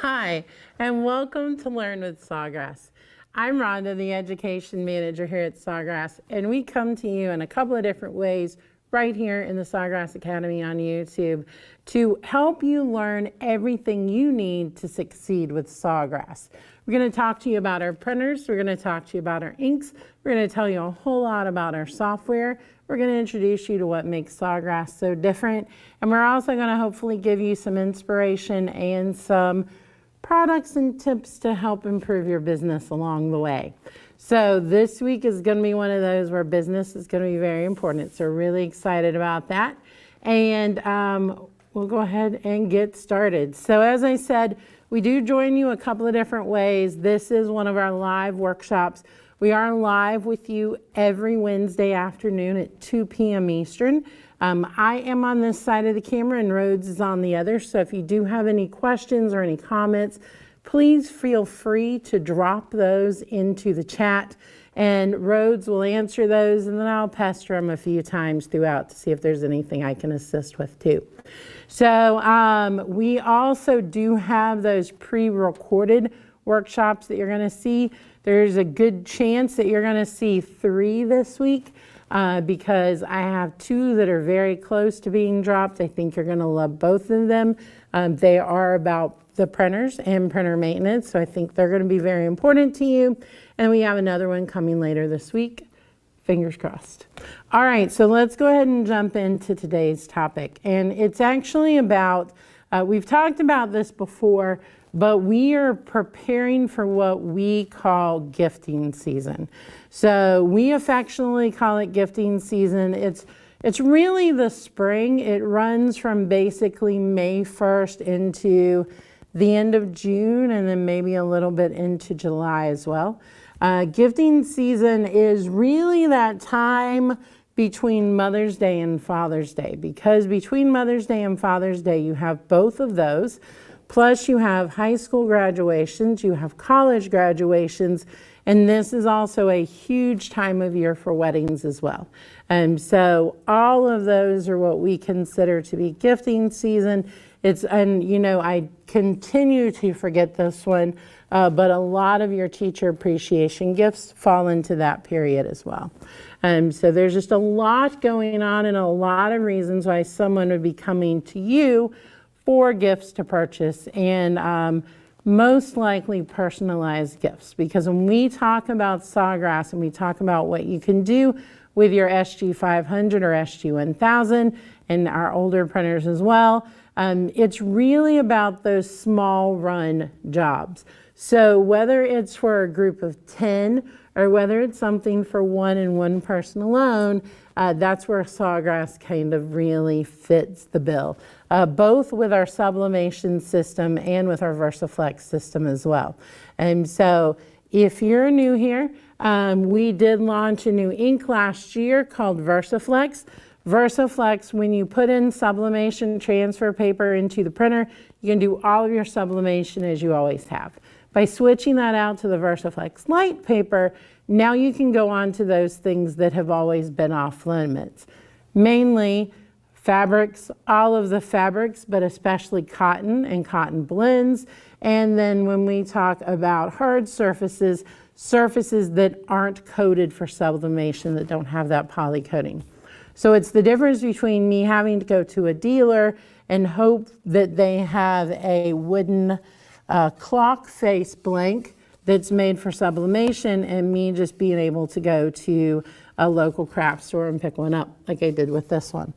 Hi, and welcome to Learn with Sawgrass. I'm Rhonda, the Education Manager here at Sawgrass, and we come to you in a couple of different ways right here in the Sawgrass Academy on YouTube to help you learn everything you need to succeed with Sawgrass. We're going to talk to you about our printers, we're going to talk to you about our inks, we're going to tell you a whole lot about our software, we're going to introduce you to what makes Sawgrass so different, and we're also going to hopefully give you some inspiration and some products and tips to help improve your business along the way. So this week is going to be one of those where business is going to be very important. So we're really excited about that. And we'll go ahead and get started. So as I said, we do join you a couple of different ways. This is one of our live workshops. We are live with you every Wednesday afternoon at 2 p.m. Eastern. I am on this side of the camera and Rhodes is on the other. So if you do have any questions or any comments, please feel free to drop those into the chat and Rhodes will answer those, and then I'll pester him a few times throughout to see if there's anything I can assist with too. So we also do have those pre-recorded workshops that you're going to see. There's a good chance that you're going to see 3 this week. Because I have 2 that are very close to being dropped. I think you're going to love both of them. They are about the printers and printer maintenance, so I think they're going to be very important to you. And we have another one coming later this week. Fingers crossed. All right, so let's go ahead and jump into today's topic. And it's actually about, we've talked about this before, but we are preparing for what we call gifting season. So we affectionately call it gifting season. It's really the spring. It runs from basically May 1st into the end of June and then maybe a little bit into July as well. Gifting season is really that time between Mother's Day and Father's Day, because between Mother's Day and Father's Day you have both of those. Plus you have high school graduations, you have college graduations, and this is also a huge time of year for weddings as well. And so all of those are what we consider to be gifting season. And you know, I continue to forget this one, but a lot of your teacher appreciation gifts fall into that period as well. So there's just a lot going on and a lot of reasons why someone would be coming to you for gifts to purchase, and most likely personalized gifts. Because when we talk about Sawgrass and we talk about what you can do with your SG500 or SG1000 and our older printers as well, it's really about those small run jobs. So whether it's for a group of 10 or whether it's something for one and one person alone, that's where Sawgrass kind of really fits the bill, both with our sublimation system and with our VersaFlex system as well. And so if you're new here, we did launch a new ink last year called VersaFlex. VersaFlex, when you put in sublimation transfer paper into the printer, you can do all of your sublimation as you always have. By switching that out to the VersaFlex light paper, now you can go on to those things that have always been off limits. Mainly fabrics, all of the fabrics, but especially cotton and cotton blends. And then when we talk about hard surfaces, surfaces that aren't coated for sublimation, that don't have that poly coating. So it's the difference between me having to go to a dealer and hope that they have a wooden clock face blank that's made for sublimation, and me just being able to go to a local craft store and pick one up like I did with this one.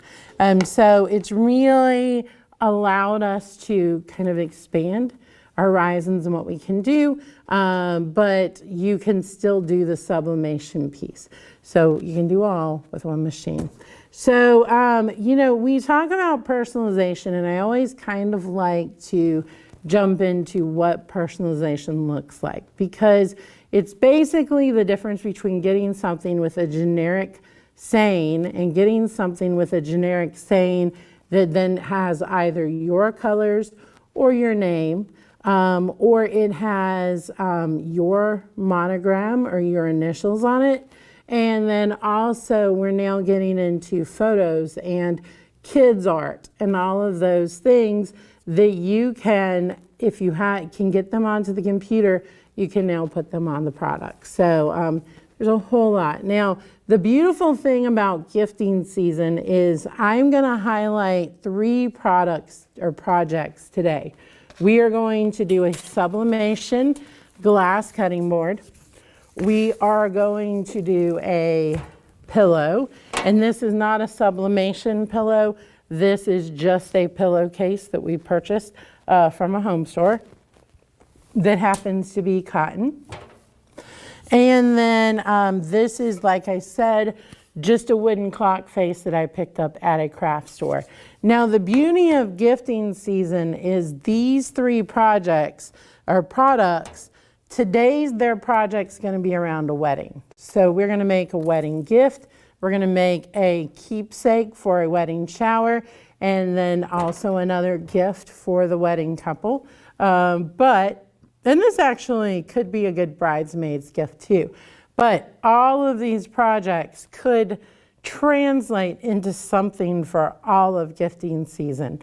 So it's really allowed us to kind of expand our horizons and what we can do, but you can still do the sublimation piece. So you can do all with one machine. So, you know, we talk about personalization, and I always kind of like to jump into what personalization looks like, because it's basically the difference between getting something with a generic saying and getting something with a generic saying that then has either your colors or your name, or it has your monogram or your initials on it. And then also we're now getting into photos and kids art and all of those things that you can if you can get them onto the computer, you can now put them on the product. So there's a whole lot. Now, the beautiful thing about gifting season is I'm going to highlight 3 products or projects today. We are going to do a sublimation glass cutting board. We are going to do a pillow, and this is not a sublimation pillow. This is just a pillowcase that we purchased from a home store that happens to be cotton. And then this is, like I said, just a wooden clock face that I picked up at a craft store. Now, the beauty of gifting season is these 3 projects or products. Today's their project's going to be around a wedding. So we're going to make a wedding gift. We're going to make a keepsake for a wedding shower, and then also another gift for the wedding couple. And this actually could be a good bridesmaid's gift too. But all of these projects could translate into something for all of gifting season.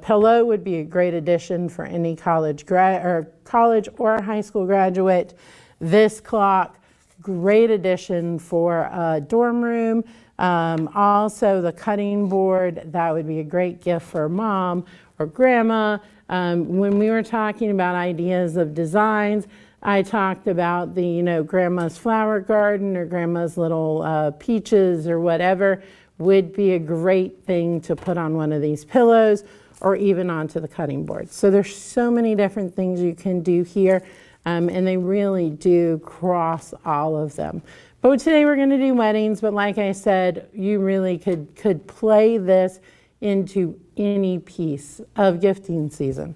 Pillow would be a great addition for any college or high school graduate. This clock, great addition for a dorm room. Also the cutting board, that would be a great gift for mom or grandma. When we were talking about ideas of designs, I talked about the, grandma's flower garden or grandma's little peaches or whatever would be a great thing to put on one of these pillows or even onto the cutting board. So there's so many different things you can do here, and they really do cross all of them. But today we're going to do weddings, but like I said, you really could play this into any piece of gifting season.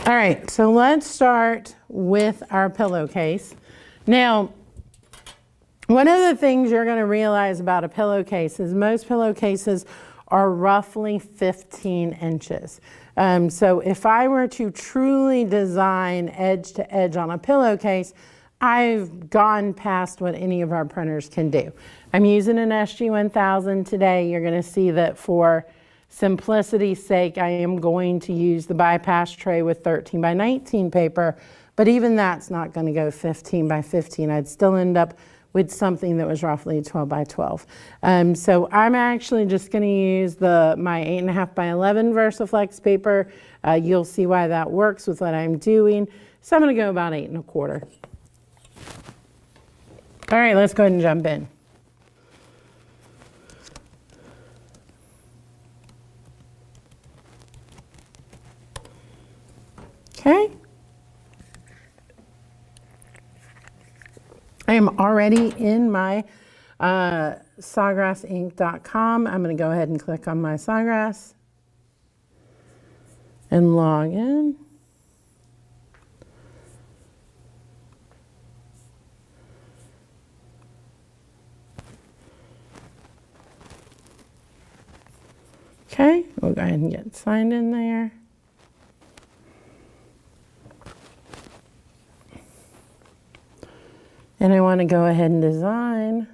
All right, so let's start with our pillowcase. Now, one of the things you're going to realize about a pillowcase is most pillowcases are roughly 15 inches. So if I were to truly design edge to edge on a pillowcase, I've gone past what any of our printers can do. I'm using an SG-1000 today. You're going to see that for simplicity's sake, I am going to use the bypass tray with 13 by 19 paper, but even that's not going to go 15 by 15. I'd still end up with something that was roughly 12 by 12. So I'm actually just going to use my 8.5 by 11 VersaFlex paper. You'll see why that works with what I'm doing. So I'm going to go about 8 1/4. All right, let's go ahead and jump in. Okay. I am already in my sawgrassinc.com. I'm going to go ahead and click on my Sawgrass and log in. Okay, we'll go ahead and get signed in there. And I want to go ahead and design.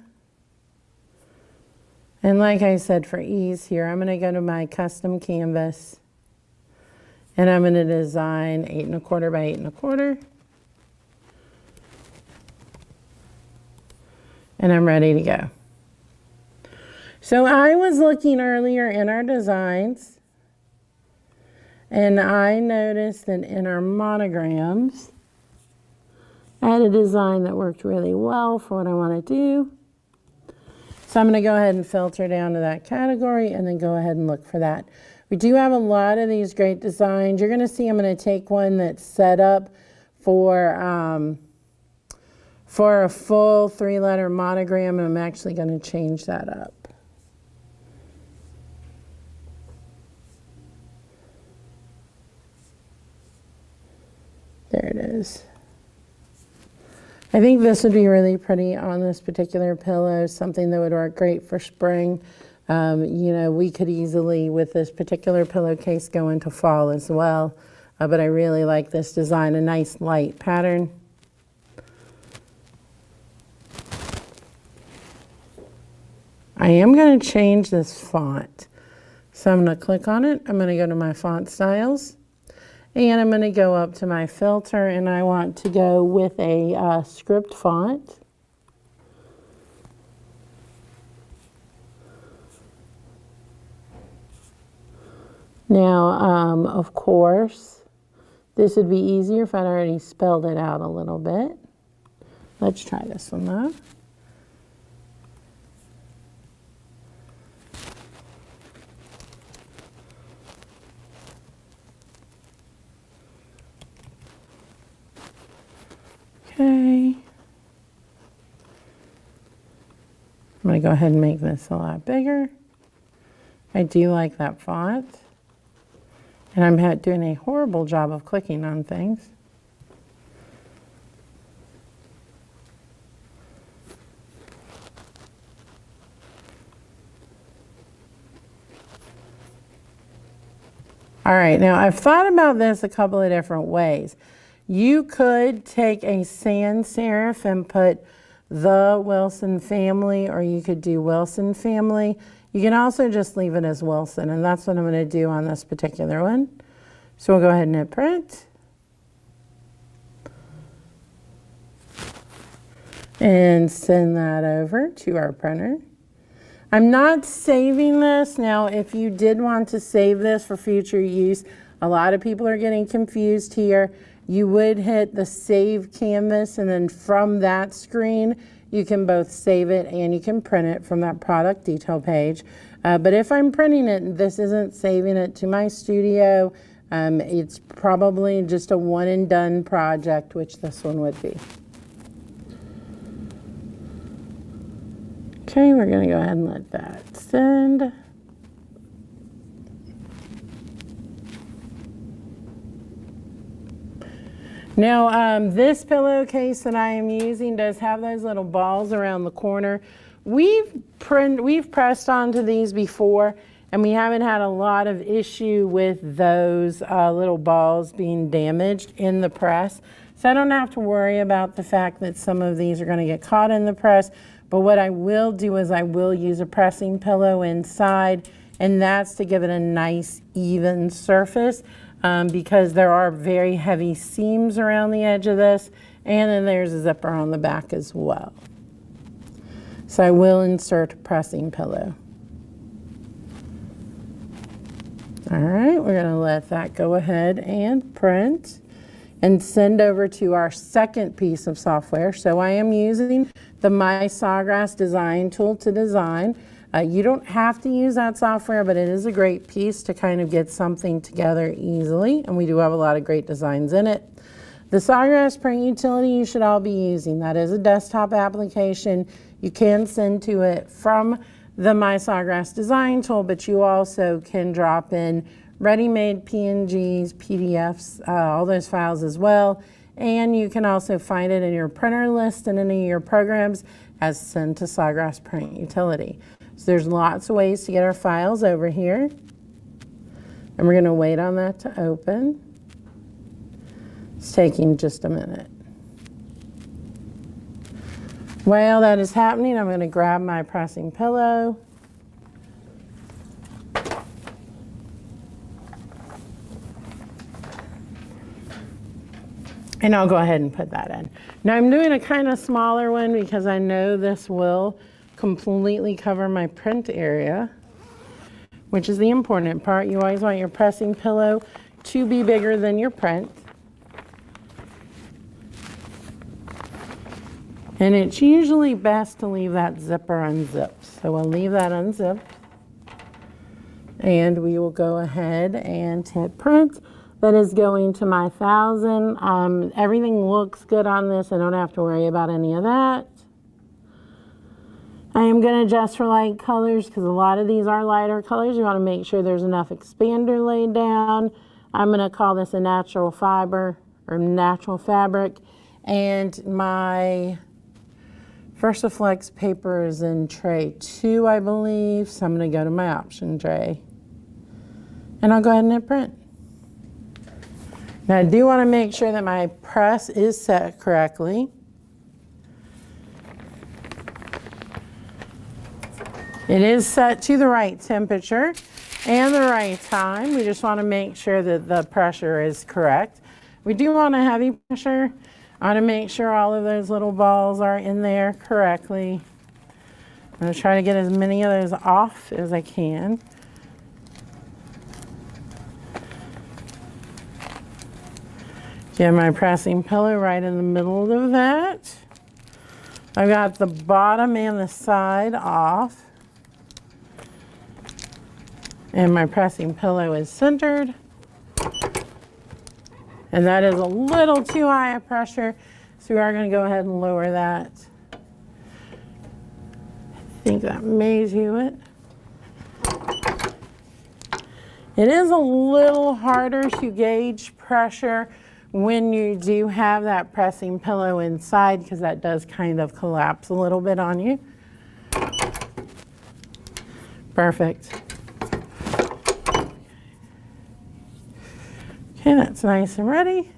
And like I said, for ease here, I'm going to go to my custom canvas. And I'm going to design 8 1/4 by 8 1/4. And I'm ready to go. So I was looking earlier in our designs, and I noticed that in our monograms, I had a design that worked really well for what I want to do. So I'm going to go ahead and filter down to that category and then go ahead and look for that. We do have a lot of these great designs. You're going to see I'm going to take one that's set up for a full 3-letter monogram, and I'm actually going to change that up. There it is. I think this would be really pretty on this particular pillow, something that would work great for spring. We could easily, with this particular pillowcase, go into fall as well. But I really like this design, a nice light pattern. I am going to change this font. So I'm going to click on it. I'm going to go to my font styles. And I'm going to go up to my filter, and I want to go with a script font. Now, of course, this would be easier if I'd already spelled it out a little bit. Let's try this one though. Okay. I'm going to go ahead and make this a lot bigger. I do like that font. And I'm doing a horrible job of clicking on things. All right, now I've thought about this a couple of different ways. You could take a sans serif and put the Wilson family, or you could do Wilson family. You can also just leave it as Wilson, and that's what I'm going to do on this particular one. So we'll go ahead and hit print. And send that over to our printer. I'm not saving this. Now, if you did want to save this for future use, a lot of people are getting confused here. You would hit the Save Canvas, and then from that screen, you can both save it and you can print it from that product detail page. But if I'm printing it, this isn't saving it to my studio. It's probably just a one and done project, which this one would be. Okay, we're going to go ahead and let that send. Now, this pillowcase that I am using does have those little balls around the corner. We've pressed onto these before, and we haven't had a lot of issue with those little balls being damaged in the press. So I don't have to worry about the fact that some of these are going to get caught in the press. But what I will do is I will use a pressing pillow inside, and that's to give it a nice even surface. Because there are very heavy seams around the edge of this, and then there's a zipper on the back as well. So I will insert a pressing pillow. All right, we're going to let that go ahead and print and send over to our second piece of software. So I am using the My Sawgrass design tool to design. You don't have to use that software, but it is a great piece to kind of get something together easily, and we do have a lot of great designs in it. The Sawgrass print utility you should all be using. That is a desktop application. You can send to it from the My Sawgrass design tool, but you also can drop in ready-made PNGs, PDFs, all those files as well. And you can also find it in your printer list and any of your programs as Send to Sawgrass Print Utility. So there's lots of ways to get our files over here. And we're going to wait on that to open. It's taking just a minute. While that is happening, I'm going to grab my pressing pillow. And I'll go ahead and put that in. Now I'm doing a kind of smaller one because I know this will completely cover my print area, which is the important part. You always want your pressing pillow to be bigger than your print. And it's usually best to leave that zipper unzipped. So we'll leave that unzipped. And we will go ahead and hit print. That is going to my 1000. Everything looks good on this. I don't have to worry about any of that. I am going to adjust for light colors because a lot of these are lighter colors. You want to make sure there's enough expander laid down. I'm going to call this a natural fiber or natural fabric. And my VersaFlex paper is in tray 2, I believe. So I'm going to go to my option tray. And I'll go ahead and hit print. Now I do want to make sure that my press is set correctly. It is set to the right temperature. and the right time. We just want to make sure that the pressure is correct. We do want a heavy pressure. I want to make sure all of those little balls are in there correctly. I'm going to try to get as many of those off as I can. Get my pressing pillow right in the middle of that. I've got the bottom and the side off. And my pressing pillow is centered. And that is a little too high a pressure, so we are going to go ahead and lower that. I think that may do it. It is a little harder to gauge pressure when you do have that pressing pillow inside, because that does kind of collapse a little bit on you. Perfect. Okay, that's nice and ready.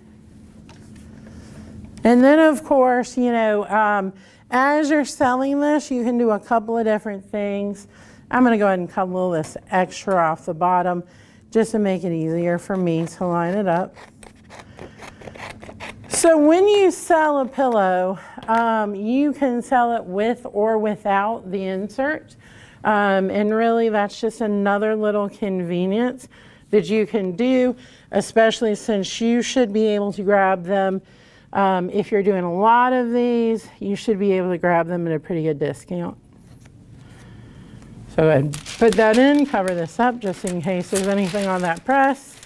And then of course, you know, as you're selling this, you can do a couple of different things. I'm gonna go ahead and cut a little of this extra off the bottom just to make it easier for me to line it up. So when you sell a pillow, you can sell it with or without the insert. And really that's just another little convenience that you can do, especially since you should be able to grab them. If you're doing a lot of these, you should be able to grab them at a pretty good discount. So go ahead and put that in, cover this up just in case there's anything on that press.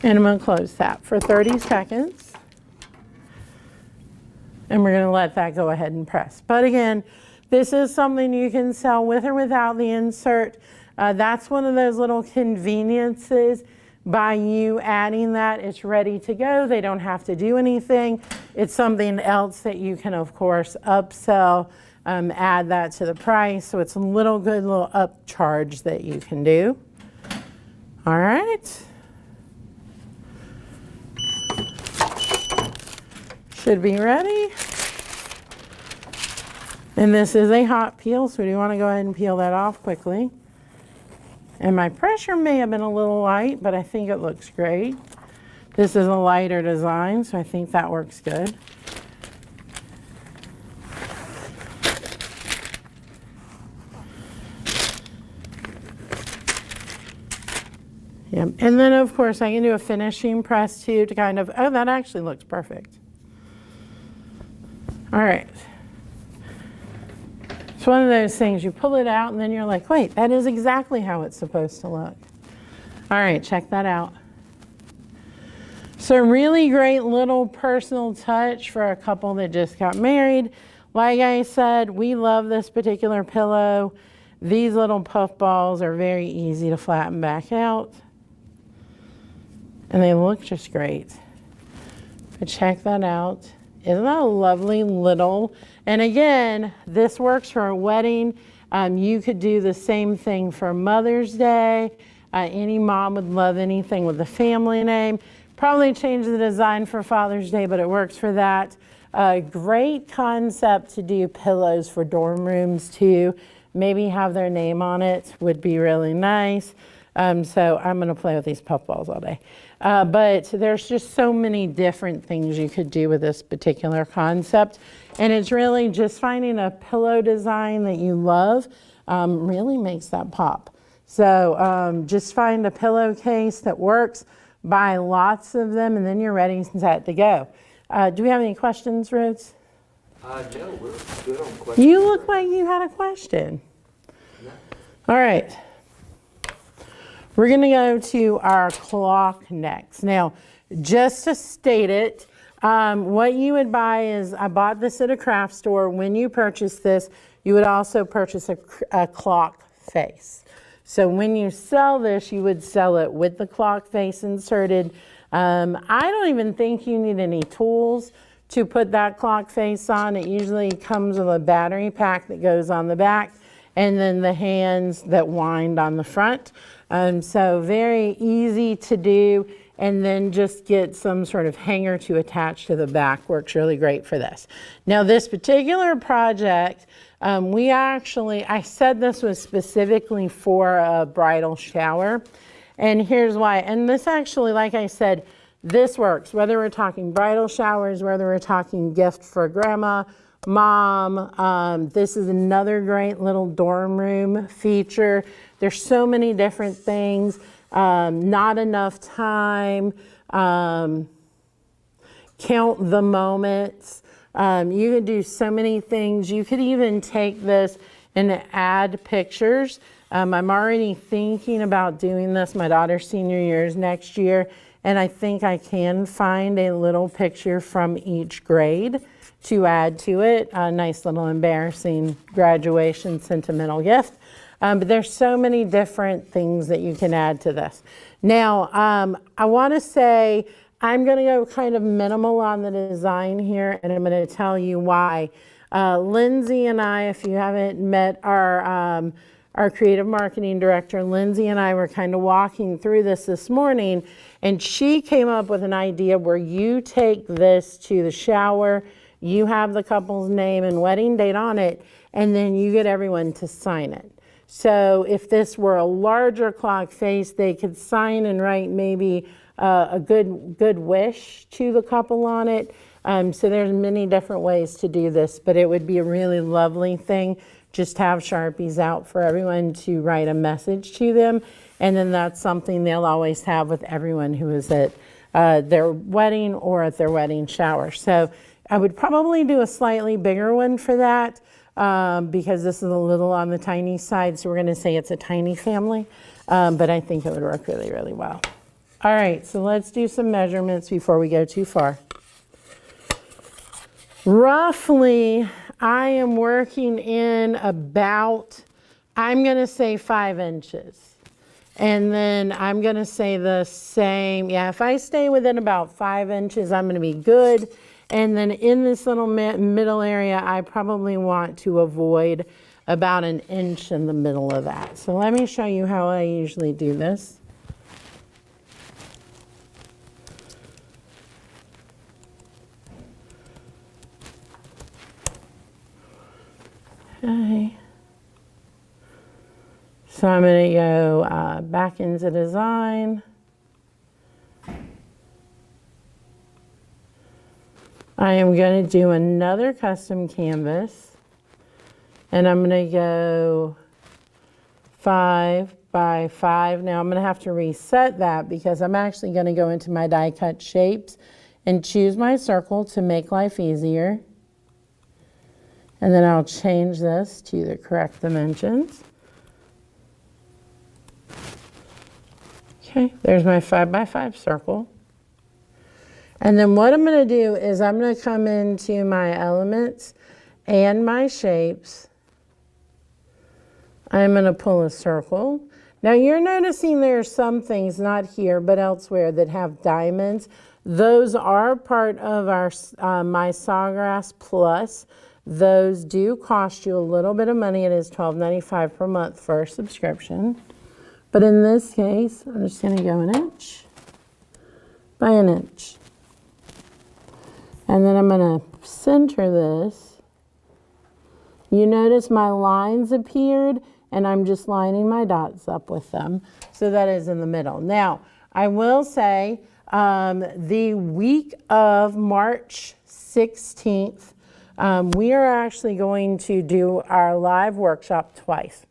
And I'm going to close that for 30 seconds. And we're going to let that go ahead and press. But again, this is something you can sell with or without the insert. That's one of those little conveniences. By you adding that, it's ready to go. They don't have to do anything. It's something else that you can, of course, upsell, add that to the price. So it's a little good little upcharge that you can do. All right. Should be ready. And this is a hot peel, so we do want to go ahead and peel that off quickly. And my pressure may have been a little light, but I think it looks great. This is a lighter design, so I think that works good. Yep. And then of course I can do a finishing press too to kind of, oh, that actually looks perfect. All right. It's one of those things, you pull it out and then you're like, wait, that is exactly how it's supposed to look. All right, check that out. So really great little personal touch for a couple that just got married. Like I said, we love this particular pillow. These little puff balls are very easy to flatten back out. And they look just great. But check that out. Isn't that a lovely little, and again, this works for a wedding. You could do the same thing for Mother's Day. Any mom would love anything with a family name. Probably change the design for Father's Day, but it works for that. Great concept to do pillows for dorm rooms too. Maybe have their name on it would be really nice. So I'm gonna play with these puff balls all day. But there's just so many different things you could do with this particular concept. And it's really just finding a pillow design that you love really makes that pop. So just find a pillowcase that works, buy lots of them, and then you're ready and set to go. Do we have any questions, Rhodes? No, we're good on questions. You look like you had a question. No. All right. We're going to go to our clock next. Now, just to state it, what you would buy is, I bought this at a craft store. When you purchase this, you would also purchase a clock face. So when you sell this, you would sell it with the clock face inserted. I don't even think you need any tools to put that clock face on. It usually comes with a battery pack that goes on the back, and then the hands that wind on the front. So very easy to do. and then just get some sort of hanger to attach to the back. Works really great for this. Now this particular project, I said this was specifically for a bridal shower, and here's why. And this actually, like I said, this works, whether we're talking bridal showers, whether we're talking gift for grandma, mom. This is another great little dorm room feature. There's so many different things. Not enough time. Count the moments. You could do so many things. You could even take this and add pictures. I'm already thinking about doing this. My daughter's senior year is next year, and I think I can find a little picture from each grade to add to it. A nice little embarrassing graduation sentimental gift. But there's so many different things that you can add to this. Now, I want to say I'm going to go kind of minimal on the design here, and I'm going to tell you why. Lindsay and I, if you haven't met our creative marketing director, Lindsay and I were kind of walking through this morning, and she came up with an idea where you take this to the shower, you have the couple's name and wedding date on it, and then you get everyone to sign it. So if this were a larger clock face, they could sign and write maybe a good wish to the couple on it. So there's many different ways to do this, but it would be a really lovely thing. Just have Sharpies out for everyone to write a message to them. And then that's something they'll always have with everyone who is at their wedding or at their wedding shower. So I would probably do a slightly bigger one for that. Because this is a little on the tiny side, so we're going to say it's a tiny family, but I think it would work really, really well. All right, so let's do some measurements before we go too far. Roughly, I am working in about, I'm going to say 5 inches. And then I'm going to say the same, yeah, if I stay within about 5 inches, I'm going to be good. And then in this little middle area, I probably want to avoid about 1 inch in the middle of that. So let me show you how I usually do this. Okay. So I'm going to go back into design. I am going to do another custom canvas, and I'm going to go 5 by 5. Now I'm going to have to reset that because I'm actually going to go into my die cut shapes and choose my circle to make life easier. And then I'll change this to the correct dimensions. Okay, there's my 5 by 5 circle. And then what I'm going to do is I'm going to come into my elements and my shapes. I'm going to pull a circle. Now you're noticing there are some things, not here, but elsewhere, that have diamonds. Those are part of our my Sawgrass Plus. Those do cost you a little bit of money. It is $12.95 per month for a subscription. But in this case, I'm just going to go 1 inch by 1 inch. And then I'm going to center this. You notice my lines appeared, and I'm just lining my dots up with them. So that is in the middle. Now, I will say the week of March 16th, we are actually going to do our live workshop twice.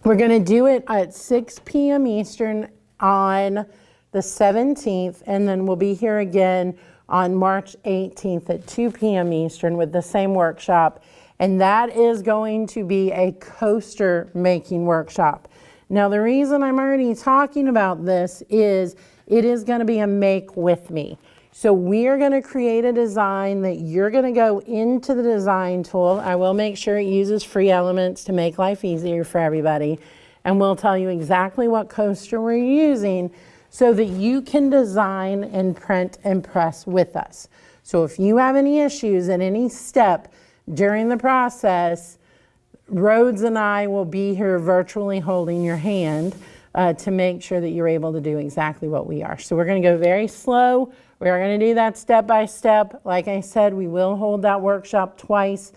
We're going to do it at 6 p.m. Eastern on the 17th, and then we'll be here again on March 18th at 2 p.m. Eastern with the same workshop. And that is going to be a coaster making workshop. Now, the reason I'm already talking about this is it is going to be a make with me. So we are going to create a design that you're going to go into the design tool. I will make sure it uses free elements to make life easier for everybody. And we'll tell you exactly what coaster we're using so that you can design and print and press with us. So if you have any issues at any step during the process, Rhodes and I will be here virtually holding your hand. to make sure that you're able to do exactly what we are. So we're going to go very slow. We are going to do that step by step. Like I said, we will hold that workshop twice,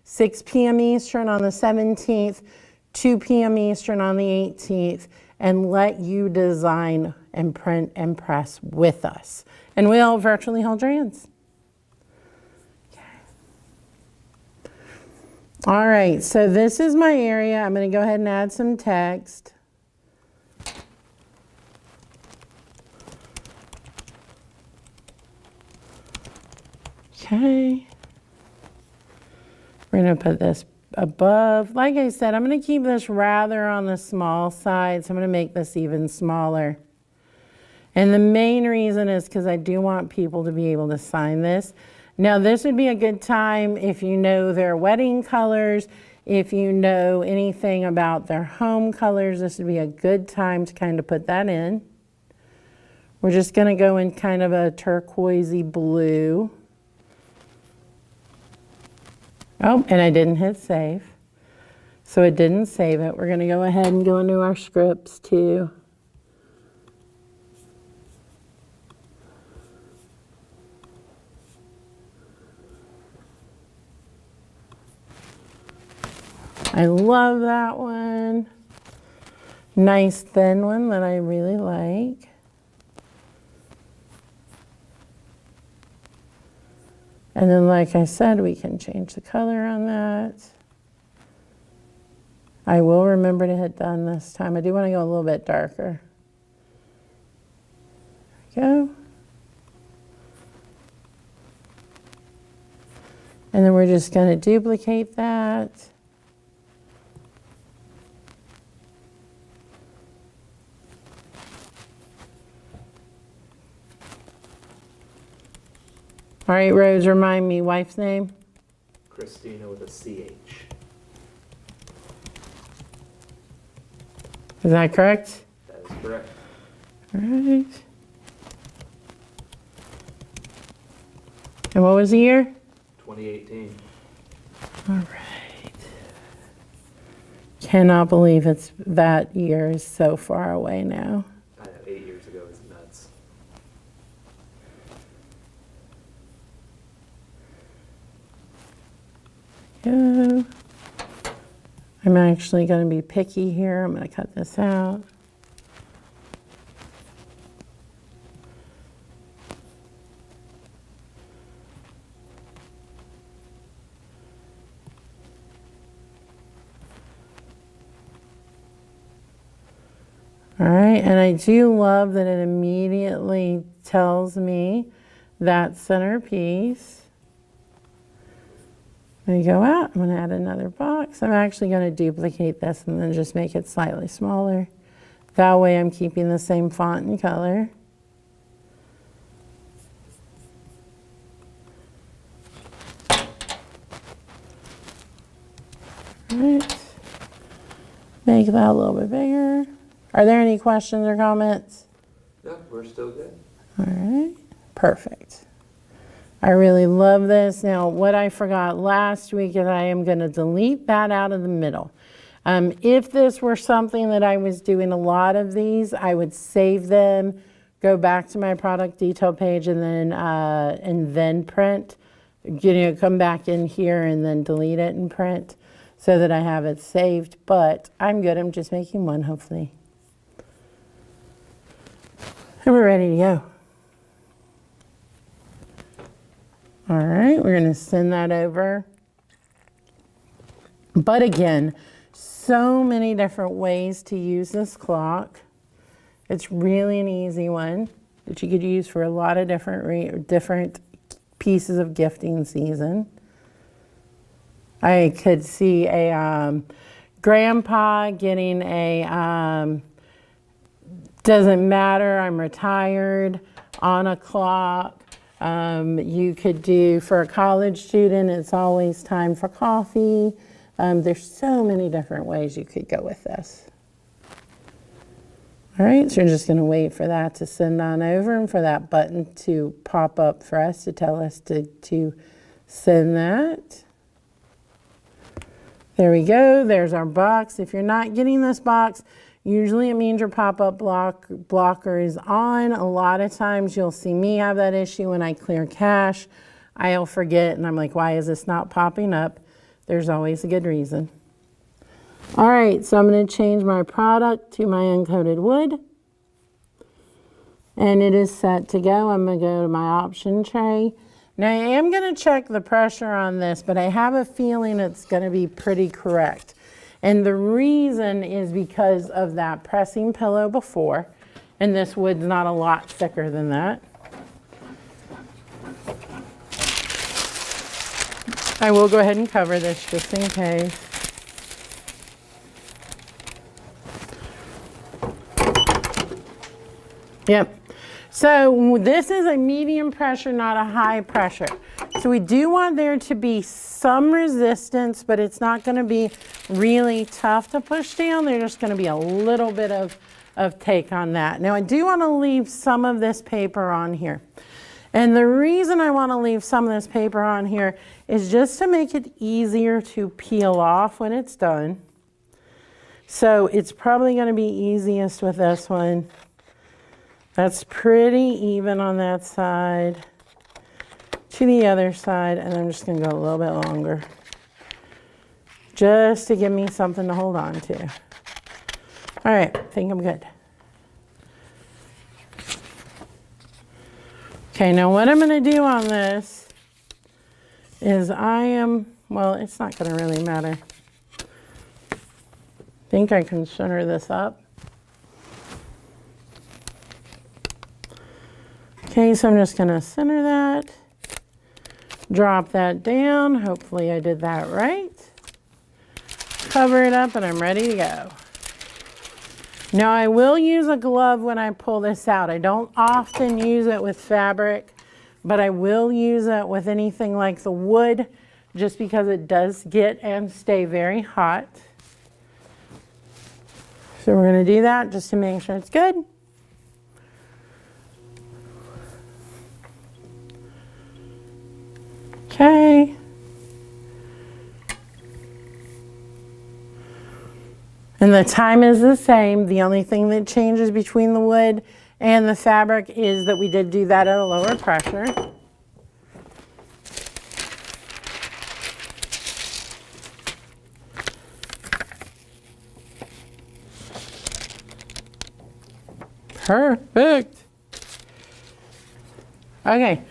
6 p.m. Eastern on the 17th, 2 p.m. Eastern on the 18th, and let you design and print and press with us. And we'll virtually hold your hands. Okay. All right, so this is my area. I'm going to go ahead and add some text. Okay. We're going to put this above. Like I said, I'm going to keep this rather on the small side, so I'm going to make this even smaller. And the main reason is because I do want people to be able to sign this. Now, this would be a good time if you know their wedding colors, if you know anything about their home colors, this would be a good time to kind of put that in. We're just going to go in kind of a turquoisey blue. Oh, and I didn't hit save, so it didn't save it. We're going to go ahead and go into our scripts too. I love that one. Nice thin one that I really like. And then, like I said, we can change the color on that. I will remember to hit done this time. I do want to go a little bit darker. There we go. And then we're just going to duplicate that. All right, Rose, remind me, wife's name? Christina with a CH. Is that correct? That is correct. All right. And what was the year? 2018. All right. Cannot believe it's that year is so far away now. I know, 8 years ago is nuts. Go. I'm actually going to be picky here. I'm going to cut this out. All right, and I do love that it immediately tells me that centerpiece. There you go out. I'm going to add another box. I'm actually going to duplicate this and then just make it slightly smaller. That way I'm keeping the same font and color. All right. Make that a little bit bigger. Are there any questions or comments? No, we're still good. All right, perfect. I really love this. Now, what I forgot last week is I am going to delete that out of the middle. If this were something that I was doing a lot of these, I would save them, go back to my product detail page, and then print. You know, come back in here and then delete it and print so that I have it saved. But I'm good. I'm just making one, hopefully. And we're ready to go. All right, we're going to send that over. But again, so many different ways to use this clock. It's really an easy one that you could use for a lot of different pieces of gifting season. I could see a grandpa getting a doesn't matter, I'm retired on a clock. You could do for a college student, it's always time for coffee. There's so many different ways you could go with this. All right, so you're just going to wait for that to send on over and for that button to pop up for us to tell us to send that. There we go. There's our box. If you're not getting this box, Usually it means your pop-up blocker is on. A lot of times you'll see me have that issue when I clear cache. I'll forget and I'm like, why is this not popping up? There's always a good reason. All right, so I'm going to change my product to my uncoated wood. And it is set to go. I'm going to go to my option tray. Now I am going to check the pressure on this, but I have a feeling it's going to be pretty correct. And the reason is because of that pressing pillow before, and this wood's not a lot thicker than that. I will go ahead and cover this just in case. Yep. So this is a medium pressure, not a high pressure. So we do want there to be some resistance, but it's not going to be really tough to push down. There's just going to be a little bit of take on that. Now I do want to leave some of this paper on here. And the reason I want to leave some of this paper on here is just to make it easier to peel off when it's done. So it's probably going to be easiest with this one. That's pretty even on that side to the other side, and I'm just going to go a little bit longer just to give me something to hold on to. All right, I think I'm good. Okay, now what I'm going to do on this is well, it's not going to really matter. I think I can center this up. Okay, so I'm just going to center that, drop that down. Hopefully I did that right. Cover it up and I'm ready to go. Now I will use a glove when I pull this out. I don't often use it with fabric, but I will use it with anything like the wood just because it does get and stay very hot. So we're going to do that just to make sure it's good. Okay. And the time is the same. The only thing that changes between the wood and the fabric is that we did do that at a lower pressure. Perfect. Okay.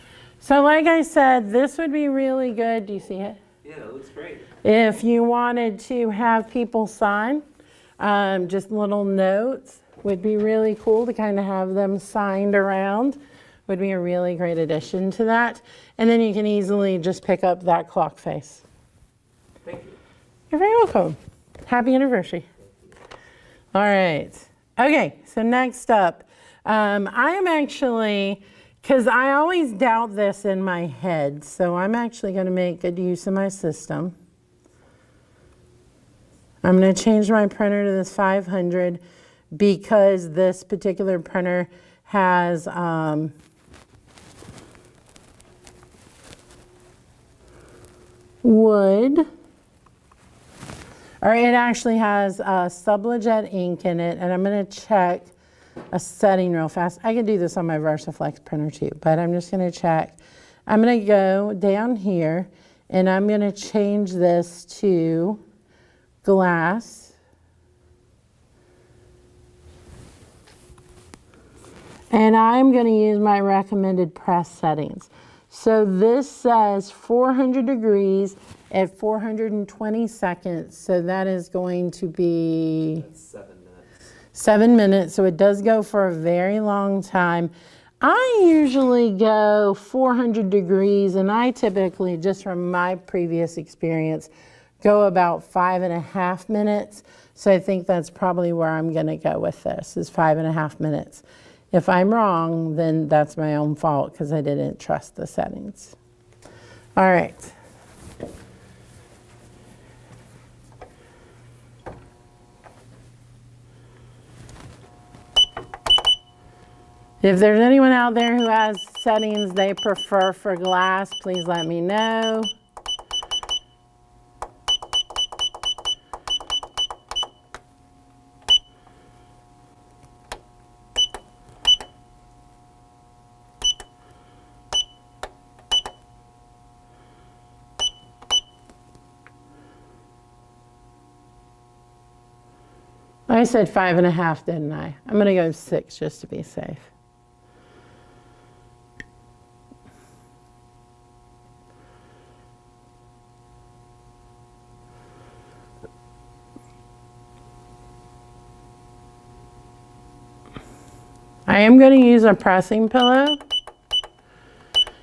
So like I said, this would be really good. Do you see it? Yeah, it looks great. If you wanted to have people sign, just little notes would be really cool to kind of have them signed around. Would be a really great addition to that. And then you can easily just pick up that clock face. Thank you. You're very welcome. Happy anniversary. All right. Okay, so next up, I am actually, because I always doubt this in my head, so I'm actually going to make good use of my system. I'm going to change my printer to this 500 because this particular printer has wood, or it actually has Sublegette ink in it, and I'm going to check a setting real fast. I can do this on my VersaFlex printer too, but I'm just going to check. I'm going to go down here and I'm going to change this to glass. And I'm going to use my recommended press settings. So this says 400 degrees at 420 seconds. So that is going to be That's 7 minutes. 7 minutes, so it does go for a very long time. I usually go 400 degrees, and I typically, just from my previous experience, go about 5.5 minutes. So I think that's probably where I'm gonna go with this, is 5.5 minutes. If I'm wrong, then that's my own fault because I didn't trust the settings. All right. If there's anyone out there who has settings they prefer for glass, please let me know. I said 5.5, didn't I? I'm gonna go 6 just to be safe. I am going to use a pressing pillow.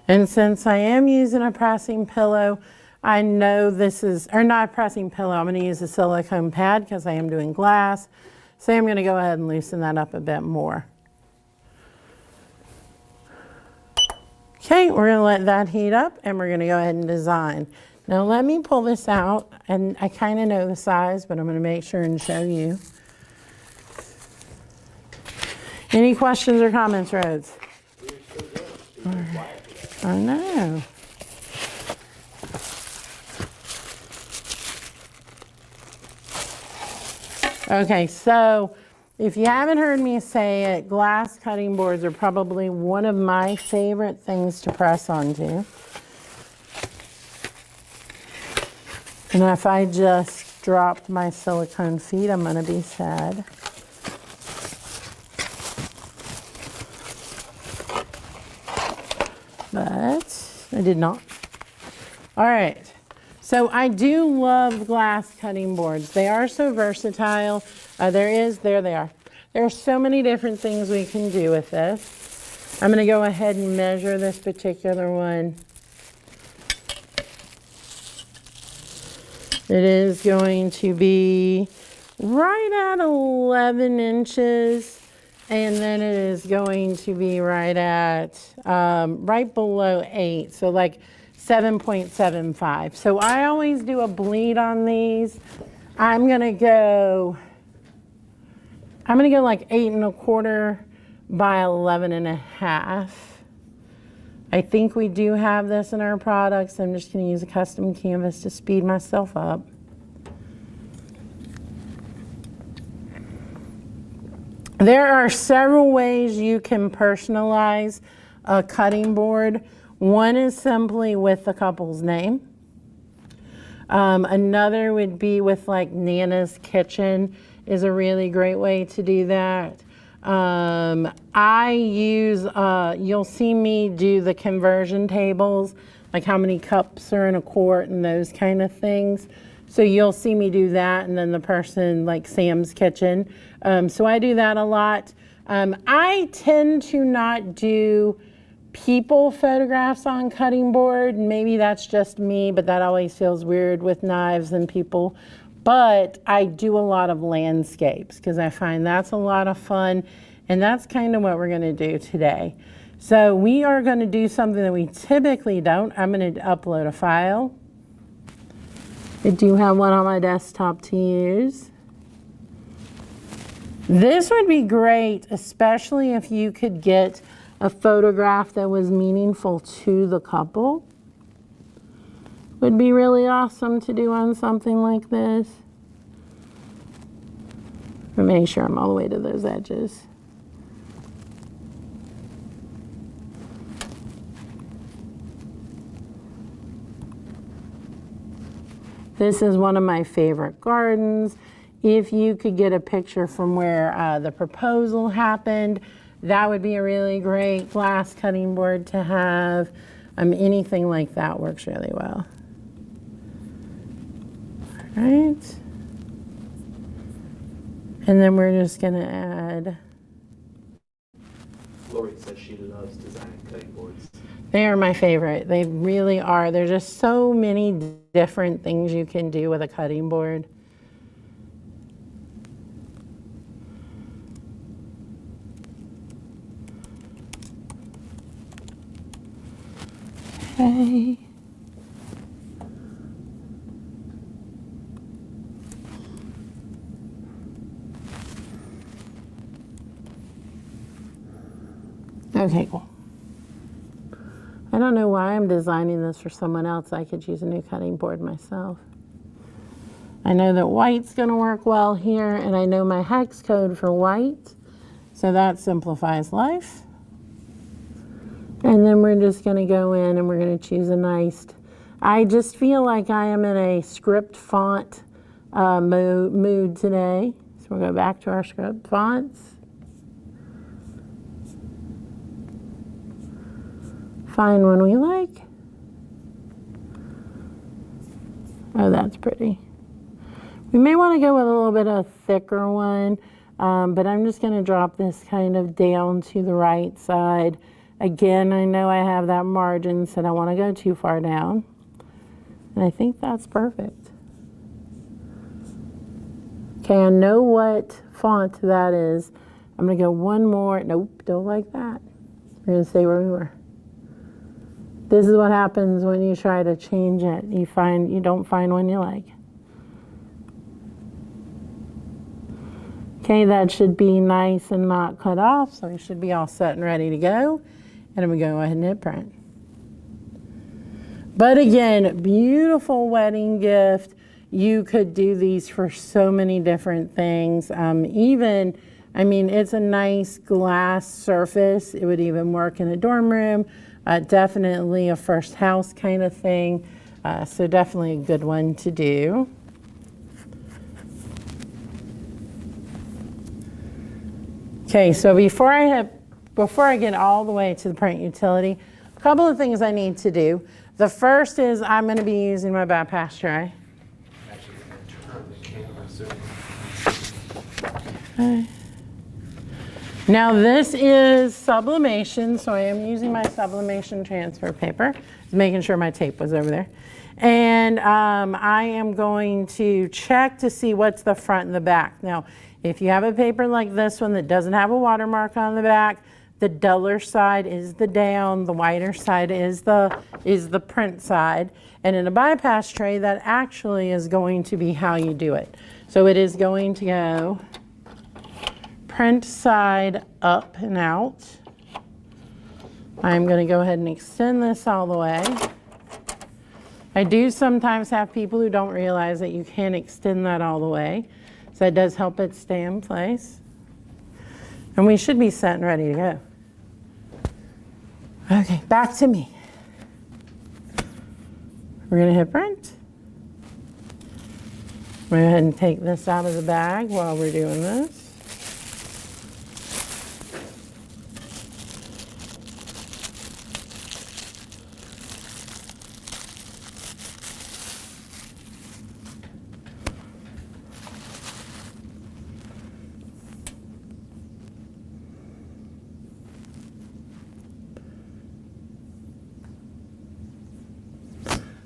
And since I am using a pressing pillow, I know this is, or not a pressing pillow, I'm going to use a silicone pad because I am doing glass. So I'm going to go ahead and loosen that up a bit more. Okay, we're going to let that heat up and we're going to go ahead and design. Now let me pull this out, and I kind of know the size, but I'm going to make sure and show you. Any questions or comments, Rhodes? I know. Okay, so if you haven't heard me say it, glass cutting boards are probably one of my favorite things to press onto. And if I just dropped my silicone feet, I'm going to be sad. But I did not. All right, so I do love glass cutting boards. They are so versatile. There they are. There are so many different things we can do with this. I'm gonna go ahead and measure this particular one. It is going to be right at 11 inches. And then it is going to be right at, right below 8, so like 7.75. So I always do a bleed on these. I'm gonna go like 8.25 by 11.5. I think we do have this in our products. I'm just gonna use a custom canvas to speed myself up. There are several ways you can personalize a cutting board. One is simply with the couple's name. Another would be with like Nana's Kitchen is a really great way to do that. I use, you'll see me do the conversion tables, like how many cups are in a quart and those kind of things. So you'll see me do that, and then the person like Sam's Kitchen. So I do that a lot. I tend to not do people photographs on cutting board. Maybe that's just me, but that always feels weird with knives and people. But I do a lot of landscapes because I find that's a lot of fun, and that's kind of what we're going to do today. So we are going to do something that we typically don't. I'm going to upload a file. I do have one on my desktop to use. This would be great, especially if you could get a photograph that was meaningful to the couple. Would be really awesome to do on something like this. But make sure I'm all the way to those edges. This is one of my favorite gardens. If you could get a picture from where the proposal happened, that would be a really great glass cutting board to have. Anything like that works really well. All right. And then we're just gonna add. Lori says she loves designing cutting boards. They are my favorite. They really are. There's just so many different things you can do with a cutting board. Okay. Okay, cool. I don't know why I'm designing this for someone else. I could use a new cutting board myself. I know that white's gonna work well here, and I know my hex code for white, so that simplifies life. And then we're just gonna go in and we're gonna choose a nice, I just feel like I am in a script font mood today. So we'll go back to our script fonts. Find one we like. Oh, that's pretty. We may want to go with a little bit of a thicker one, but I'm just going to drop this kind of down to the right side. Again, I know I have that margin, so I don't want to go too far down. And I think that's perfect. Okay, I know what font that is. I'm going to go one more. Nope, don't like that. We're going to stay where we were. This is what happens when you try to change it. You don't find one you like. Okay, that should be nice and not cut off, so we should be all set and ready to go. And I'm gonna go ahead and hit print. But again, beautiful wedding gift. You could do these for so many different things. I mean, it's a nice glass surface. It would even work in a dorm room. Definitely a first house kind of thing. So definitely a good one to do. Okay, so before I get all the way to the print utility, a couple of things I need to do. The first is I'm going to be using my bypass tray. Actually, I'm going to turn the camera so. Okay. Now this is sublimation, so I am using my sublimation transfer paper, making sure my tape was over there. And I am going to check to see what's the front and the back. Now, if you have a paper like this one that doesn't have a watermark on the back, the duller side is the down, the whiter side is the print side. And in a bypass tray, that actually is going to be how you do it. So it is going to go print side up and out. I'm going to go ahead and extend this all the way. I do sometimes have people who don't realize that you can extend that all the way. So that does help it stay in place. And we should be set and ready to go. Okay, back to me. We're going to hit print. We're going to go ahead and take this out of the bag while we're doing this.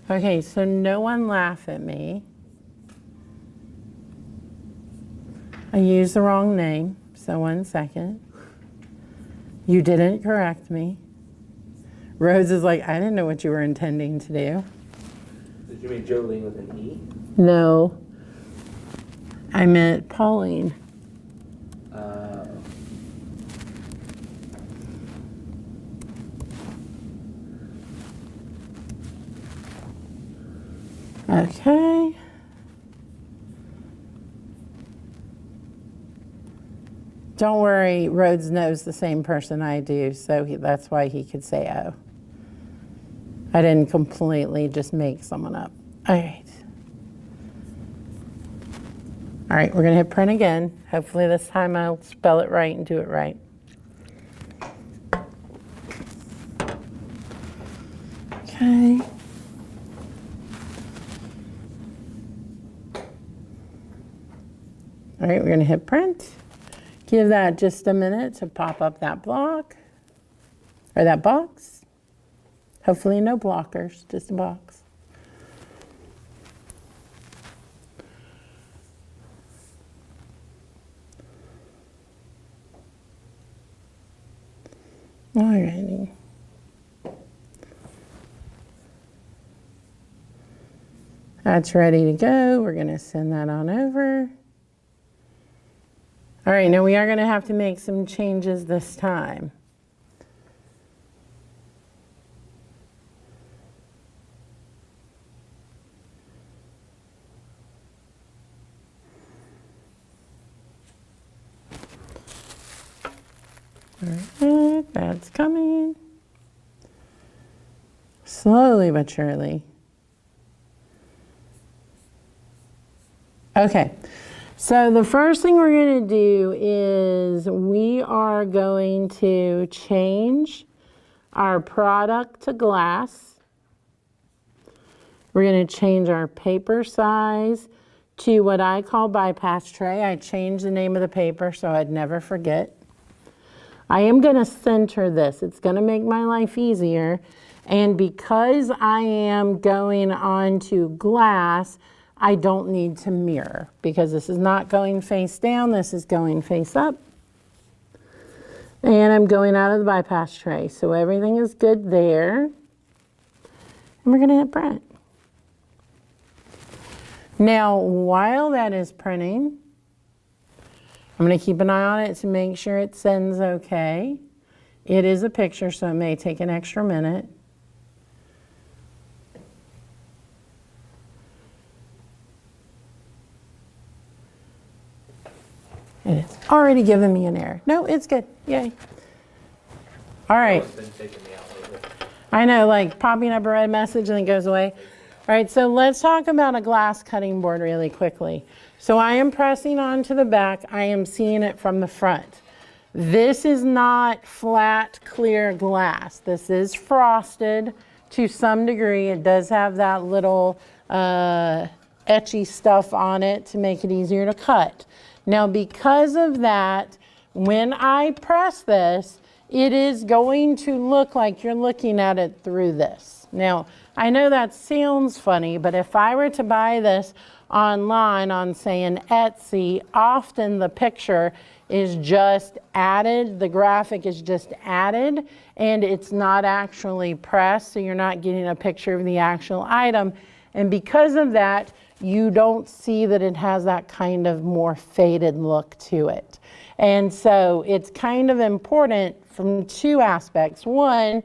Okay, so no one laugh at me. I used the wrong name, so 1 second. You didn't correct me. Rose is like, I didn't know what you were intending to do. Did you mean Jolene with an E? No, I meant Pauline. Okay. Don't worry, Rhodes knows the same person I do, so that's why he could say oh. I didn't completely just make someone up. All right. All right, we're going to hit print again. Hopefully this time I'll spell it right and do it right. Okay. All right, we're going to hit print. Give that just a minute to pop up that block, or that box. Hopefully no blockers, just a box. All righty. That's ready to go. We're going to send that on over. All right, now we are going to have to make some changes this time. All right, that's coming. Slowly but surely. Okay. So the first thing we're going to do is we are going to change our product to glass. We're going to change our paper size to what I call bypass tray. I changed the name of the paper so I'd never forget. I am going to center this. It's going to make my life easier. And because I am going onto glass, I don't need to mirror because this is not going face down, this is going face up. And I'm going out of the bypass tray. So everything is good there. And we're going to hit print. Now, while that is printing, I'm going to keep an eye on it to make sure it sends okay. It is a picture, so it may take an extra minute. It has already given me an error. No, it's good. Yay. All right. I know, like popping up a red message and it goes away. All right, so let's talk about a glass cutting board really quickly. So I am pressing onto the back. I am seeing it from the front. This is not flat, clear glass. This is frosted to some degree. It does have that little etchy stuff on it to make it easier to cut. Now, because of that, when I press this, it is going to look like you're looking at it through this. Now, I know that sounds funny, but if I were to buy this online on, say, an Etsy, often the picture is just added, the graphic is just added, and it's not actually pressed, so you're not getting a picture of the actual item. And because of that, you don't see that it has that kind of more faded look to it. And so it's kind of important from two aspects. One,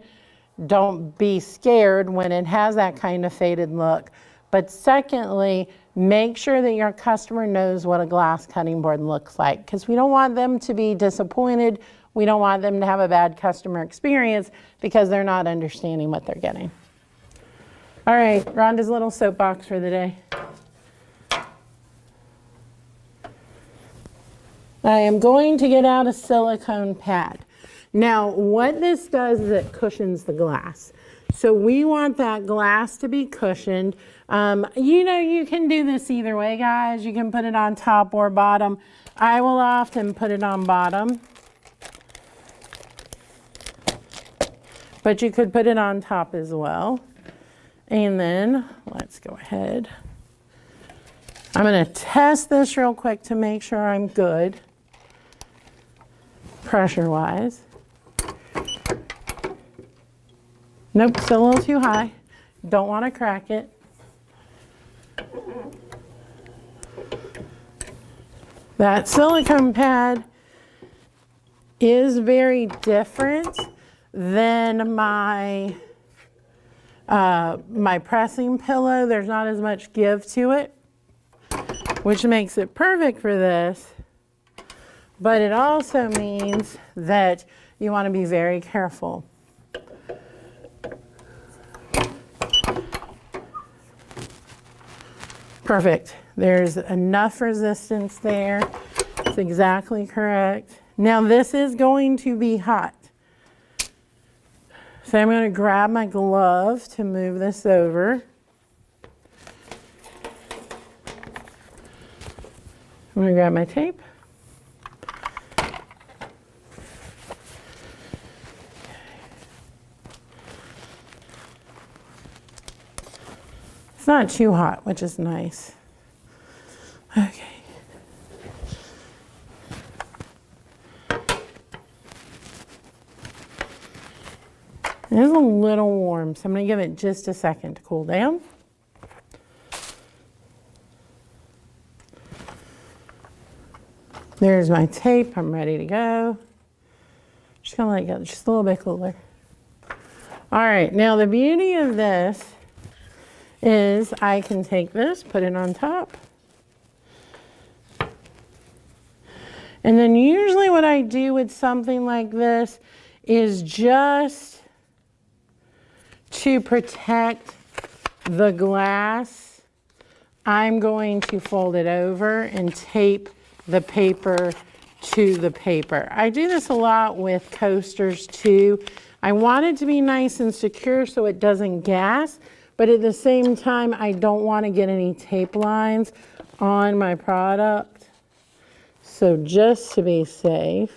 don't be scared when it has that kind of faded look. But secondly, make sure that your customer knows what a glass cutting board looks like, because we don't want them to be disappointed. We don't want them to have a bad customer experience because they're not understanding what they're getting. All right, Rhonda's little soapbox for the day. I am going to get out a silicone pad. Now, what this does is it cushions the glass. So we want that glass to be cushioned. You know, you can do this either way, guys. You can put it on top or bottom. I will often put it on bottom, but you could put it on top as well. And then let's go ahead. I'm going to test this real quick to make sure I'm good, pressure-wise. Nope, still a little too high. Don't want to crack it. That silicone pad is very different than my my pressing pillow. There's not as much give to it, which makes it perfect for this. But it also means that you want to be very careful. Perfect. There's enough resistance there. It's exactly correct. Now this is going to be hot. So I'm going to grab my glove to move this over. I'm going to grab my tape. It's not too hot, which is nice. Okay. It is a little warm, so I'm going to give it just a second to cool down. There's my tape. I'm ready to go. Just going to let it go just a little bit cooler. All right, now the beauty of this is I can take this, put it on top. And then usually what I do with something like this is just to protect the glass I'm going to fold it over and tape the paper to the paper. I do this a lot with coasters too. I want it to be nice and secure so it doesn't gas, but at the same time, I don't want to get any tape lines on my product. So just to be safe.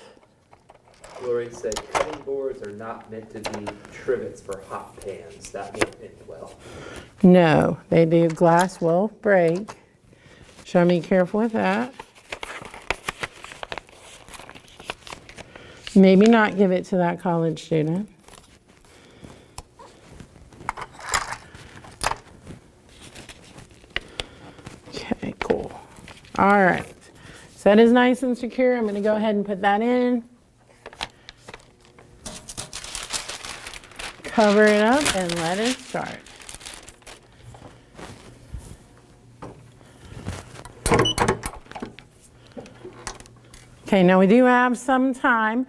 Lori said cutting boards are not meant to be trivets for hot pans. That won't end well. No, they do. Glass will break. So be careful with that. Maybe not give it to that college student. Okay, cool. All right. So that is nice and secure. I'm going to go ahead and put that in. Cover it up and let it start. Okay, now we do have some time.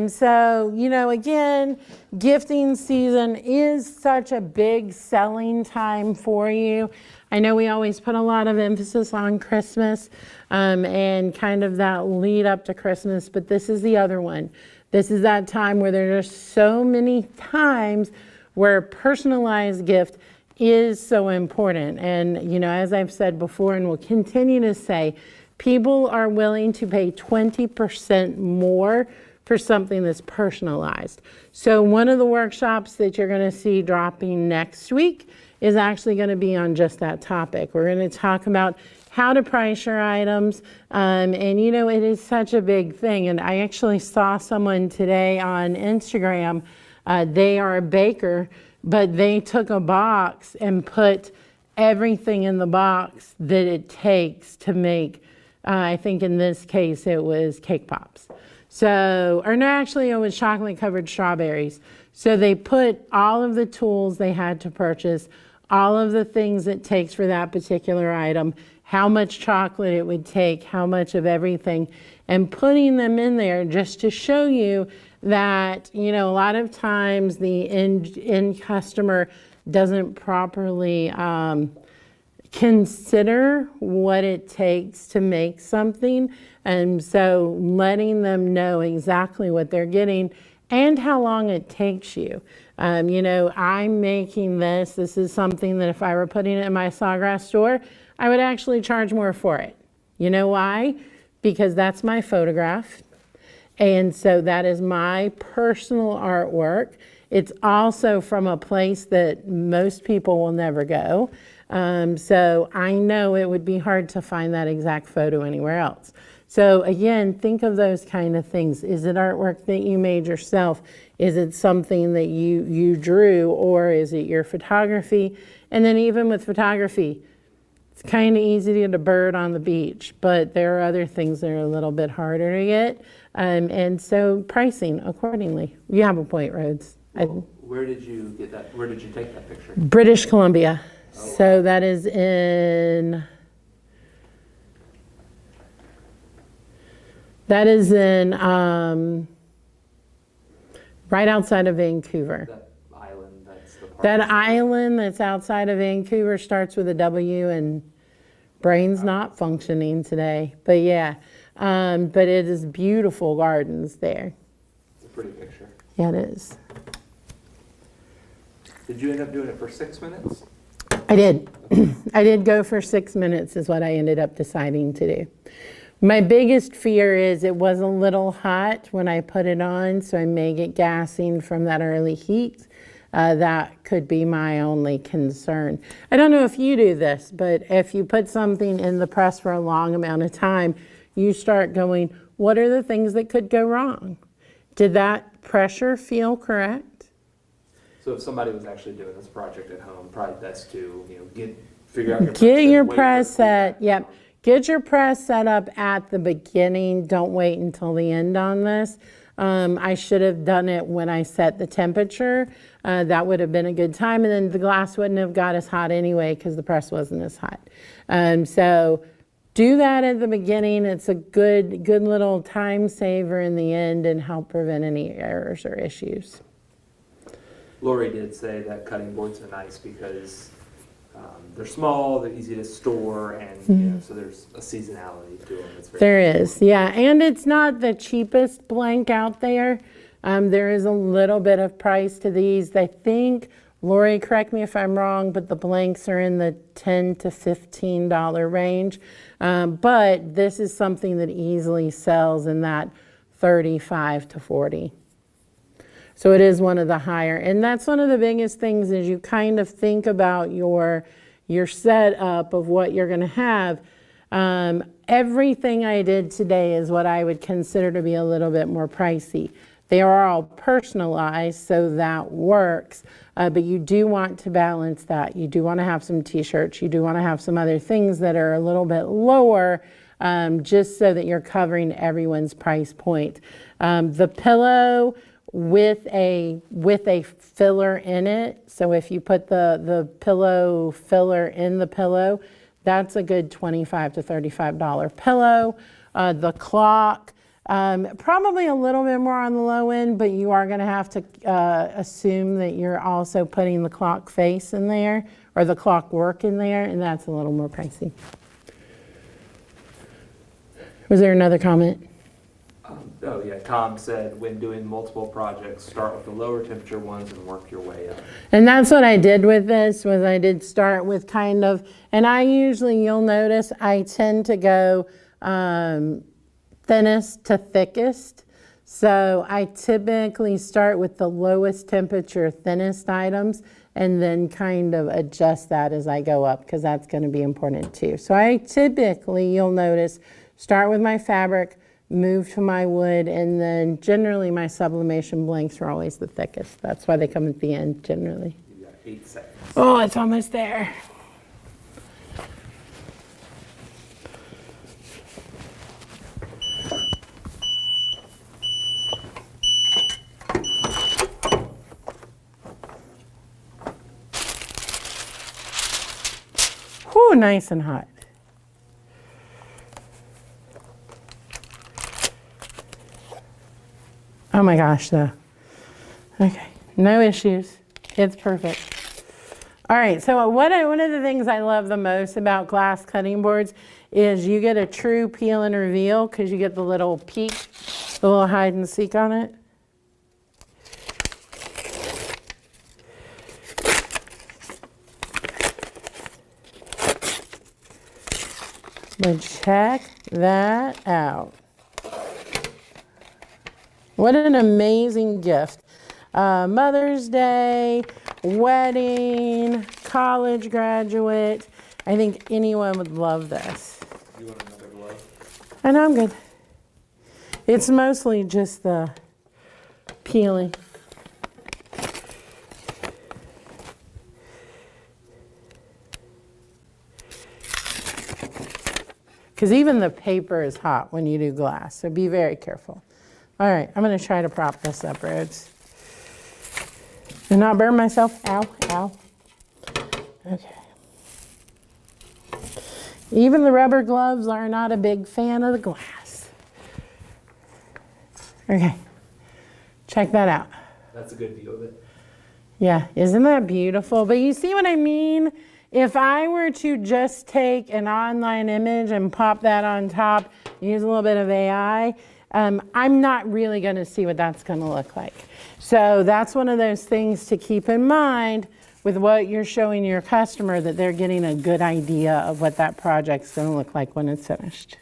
So, you know, again, gifting season is such a big selling time for you. I know we always put a lot of emphasis on Christmas and kind of that lead up to Christmas, but this is the other one. This is that time where there are so many times where personalized gift is so important. And, you know, as I've said before and will continue to say, people are willing to pay 20% more for something that's personalized. So one of the workshops that you're going to see dropping next week is actually going to be on just that topic. We're going to talk about how to price your items. And you know, it is such a big thing. And I actually saw someone today on Instagram. They are a baker, but they took a box and put everything in the box that it takes to make, I think in this case, it was cake pops. So, or no, actually it was chocolate covered strawberries. So they put all of the tools they had to purchase, all of the things it takes for that particular item, how much chocolate it would take, how much of everything, and putting them in there just to show you that, you know, a lot of times the end customer doesn't properly consider what it takes to make something. And so letting them know exactly what they're getting and how long it takes you. You know, I'm making this. This is something that if I were putting it in my Sawgrass store, I would actually charge more for it. You know why? Because that's my photograph. And so that is my personal artwork. It's also from a place that most people will never go. So I know it would be hard to find that exact photo anywhere else. So again, think of those kind of things. Is it artwork that you made yourself? Is it something that you drew, or is it your photography? And then even with photography, it's kind of easy to get a bird on the beach, but there are other things that are a little bit harder to get. And so pricing accordingly. You have a point, Rhodes. Well, where did you get that? Where did you take that picture? British Columbia. Oh, wow. So that is in, right outside of Vancouver. That island, that's the part. That island that's outside of Vancouver starts with a W, and brain's not functioning today. But yeah, but it is beautiful gardens there. It's a pretty picture. Yeah, it is. Did you end up doing it for 6 minutes? I did. I did go for 6 minutes is what I ended up deciding to do. My biggest fear is it was a little hot when I put it on, so I may get gassing from that early heat. That could be my only concern. I don't know if you do this, but if you put something in the press for a long amount of time, you start going, what are the things that could go wrong? Did that pressure feel correct? So if somebody was actually doing this project at home, probably best to, you know, figure out your Get your wait for press set, feedback. yep. Get your press set up at the beginning. Don't wait until the end on this. I should have done it when I set the temperature. That would have been a good time, and then the glass wouldn't have got as hot anyway because the press wasn't as hot. So do that at the beginning. It's a good little time saver in the end and help prevent any errors or issues. Lori did say that cutting boards are nice because They're small, they're easy to store, and you know, so there's a seasonality to them. It's very There is, yeah, and it's not the cheapest blank out there. There is a little bit of price to these. I think, Lori, correct me if I'm wrong, but the blanks are in the $10 to $15 range. But this is something that easily sells in that 35 to 40. So it is one of the higher, and that's one of the biggest things is you kind of think about your setup of what you're going to have. Everything I did today is what I would consider to be a little bit more pricey. They are all personalized, so that works, but you do want to balance that. You do want to have some t-shirts. You do want to have some other things that are a little bit lower, just so that you're covering everyone's price point. The pillow with a filler in it, so if you put the pillow filler in the pillow, that's a good $25 to $35 pillow. The clock, probably a little bit more on the low end, but you are going to have to assume that you're also putting the clock face in there or the clock work in there, and that's a little more pricey. Was there another comment? Oh yeah, Tom said when doing multiple projects, start with the lower temperature ones and work your way up. And that's what I did with this, was I did start with kind of, and I usually, you'll notice, I tend to go thinnest to thickest. So I typically start with the lowest temperature, thinnest items, and then kind of adjust that as I go up, because that's going to be important too. So I typically, you'll notice, start with my fabric, move to my wood, and then generally my sublimation blanks are always the thickest. That's why they come at the end generally. You got 8 seconds. Oh, it's almost there. Whew, nice and hot. Oh my gosh, though. Okay, no issues. It's perfect. All right, so one of the things I love the most about glass cutting boards is you get a true peel and reveal because you get the little peek, the little hide and seek on it. But check that out. What an amazing gift. Mother's Day, wedding, college graduate. I think anyone would love this. You want another glove? I know, I'm good. It's mostly just the peeling. Because even the paper is hot when you do glass, so be very careful. All right, I'm going to try to prop this up, Rhodes. And not burn myself. Ow, ow. Okay. Even the rubber gloves are not a big fan of the glass. Okay, check that out. That's a good view of it. Yeah, isn't that beautiful? But you see what I mean? If I were to just take an online image and pop that on top, use a little bit of AI, I'm not really going to see what that's going to look like. So that's one of those things to keep in mind with what you're showing your customer, that they're getting a good idea of what that project's going to look like when it's finished.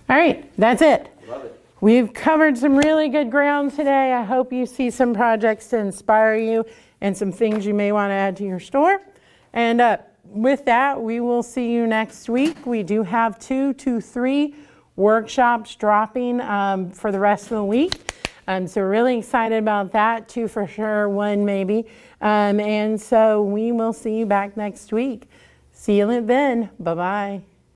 All right, that's it. Love it. We've covered some really good ground today. I hope you see some projects to inspire you and some things you may want to add to your store. And with that, we will see you next week. We do have 2 to 3 workshops dropping for the rest of the week. So we're really excited about that. 2 for sure, 1 maybe. And so we will see you back next week. See you then. Bye-bye.